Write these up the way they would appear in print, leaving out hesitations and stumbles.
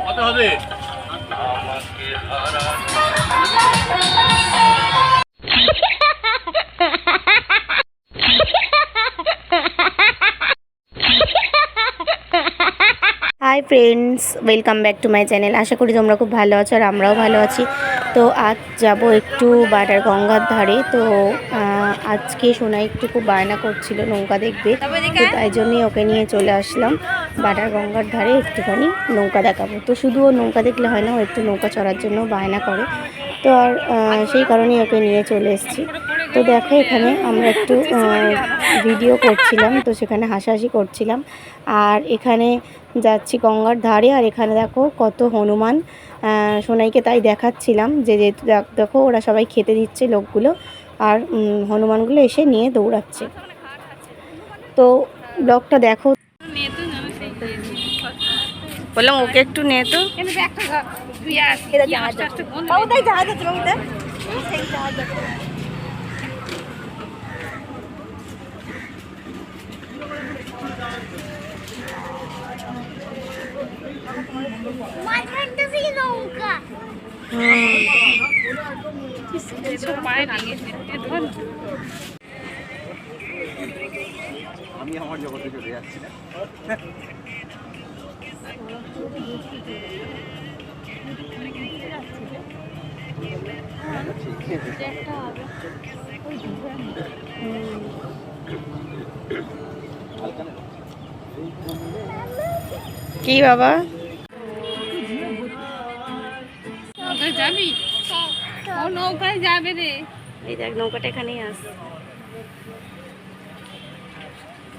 কত হবে? Hi friends, welcome back to my channel. আশা করি তোমরা খুব ভালো আছো আর আমরাও ভালো আছি। তো আজ যাব একটু বাটার গঙ্গার ধারে। তো আজকে সোনাই একটু খুব বায়না করছিল নৌকা দেখবে, তো তাই জন্যই ওকে নিয়ে চলে আসলাম বাটার গঙ্গার ধারে একটুখানি নৌকা দেখাবো। তো শুধু ও নৌকা দেখলে হয় না, ও একটু নৌকা চড়ার জন্য বায়না করে। তো আর সেই কারণেই ওকে নিয়ে চলে এসেছি। তো দেখো এখানে আমরা একটু ভিডিও করছিলাম, তো সেখানে হাসাহাসি করছিলাম। আর এখানে যাচ্ছি গঙ্গার ধারে, আর এখানে দেখো কত হনুমান। সোনাইকে তাই দেখাচ্ছিলাম যে দেখো ওরা সবাই খেতে দিচ্ছে লোকগুলো, আর হনুমানগুলো এসে নিয়ে দৌড়াচ্ছে। তো ব্লগটা দেখো। বললাম ওকে একটু নে তো। আমি আমার জগতে চলে যাচ্ছি না। কি বাবা যাবি? ও নৌকায় যাবে রে। এই দেখ নৌকাটা এখানেই আছে,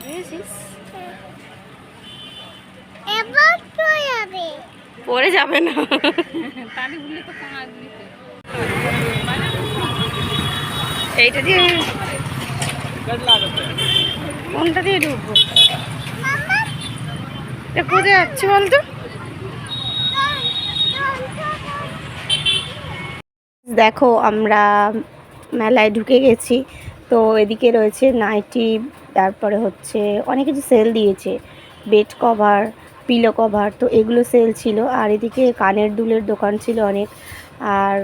বুঝেছিস? পরে যাবে না। তালি উঠলে তো কোন আসবি? এইটা দিয়ে কোনটা দিয়ে ঢুকবো? কোথায় যাচ্ছি বলতো? দেখো আমরা মেলায় ঢুকে গেছি। তো এদিকে রয়েছে নাইটি, তারপরে হচ্ছে অনেক কিছু সেল দিয়েছে, বেড কভার, পিলো কভার, তো এগুলো সেল ছিল। আর এদিকে কানের দুলের দোকান ছিল অনেক। আর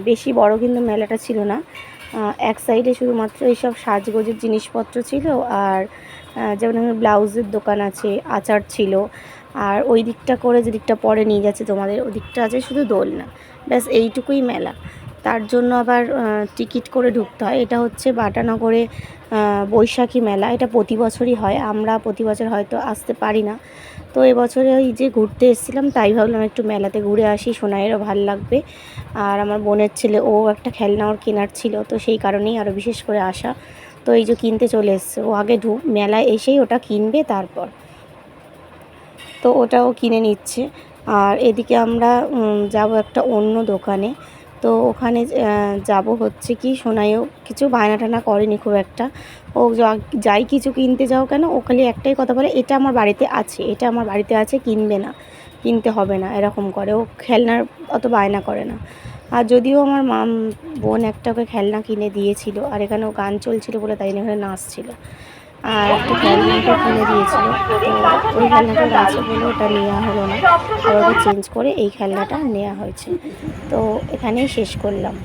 বেশি বড় কিন্তু মেলাটা ছিল না, এক সাইডে শুধুমাত্র এইসব সাজগোজের জিনিসপত্র ছিল। আর যেমন ব্লাউজের দোকান আছে, আচার ছিল। আর ওই দিকটা করে যে দিকটা পরে নিয়ে যাচ্ছে তোমাদের, ওই দিকটা আছে শুধু দোলনা, ব্যাস এইটুকুই মেলা। তার জন্য আবার টিকিট করে ঢুকতে হয়। এটা হচ্ছে বাটানগরে বৈশাখী মেলা, এটা প্রতি বছরই হয়। আমরা প্রতি বছর হয়তো আসতে পারি না, তো এবছরে ওই যে ঘুরতে এসেছিলাম তাই ভাবলাম একটু মেলাতে ঘুরে আসি, সোনাইয়েরও ভালো লাগবে। আর আমার বোনের ছেলে ও একটা খেলনা ওর কেনার ছিল, তো সেই কারণেই আরও বিশেষ করে আসা। তো এই যে কিনতে চলে এসছে ও, আগে মেলায় এসেই ওটা কিনবে তারপর। তো ওটাও কিনে নিচ্ছে। আর এদিকে আমরা যাব একটা অন্য দোকানে। তো ওখানে যাব হচ্ছে কি, সোনাইও কিছু বায়না টানা করেনি খুব একটা। ও যাই কিছু কিনতে যাও কেন, ও খালি একটাই কথা বলে, এটা আমার বাড়িতে আছে, এটা আমার বাড়িতে আছে, কিনবে না, কিনতে হবে না, এরকম করে। ও খেলনার অত বায়না করে না। আর যদিও আমার বোন একটা ওকে খেলনা কিনে দিয়েছিল, আর এখানেও গান চলছিল বলে তাই এখানে নাচছিল। আর একটা খেলনাটা কিনে দিয়েছিল, তো ওই খেলনাটা আছে বলে ওটা নেওয়া হলো না, আর ওটা চেঞ্জ করে এই খেলনাটা নেওয়া হয়েছে। তো এখানেই শেষ করলাম।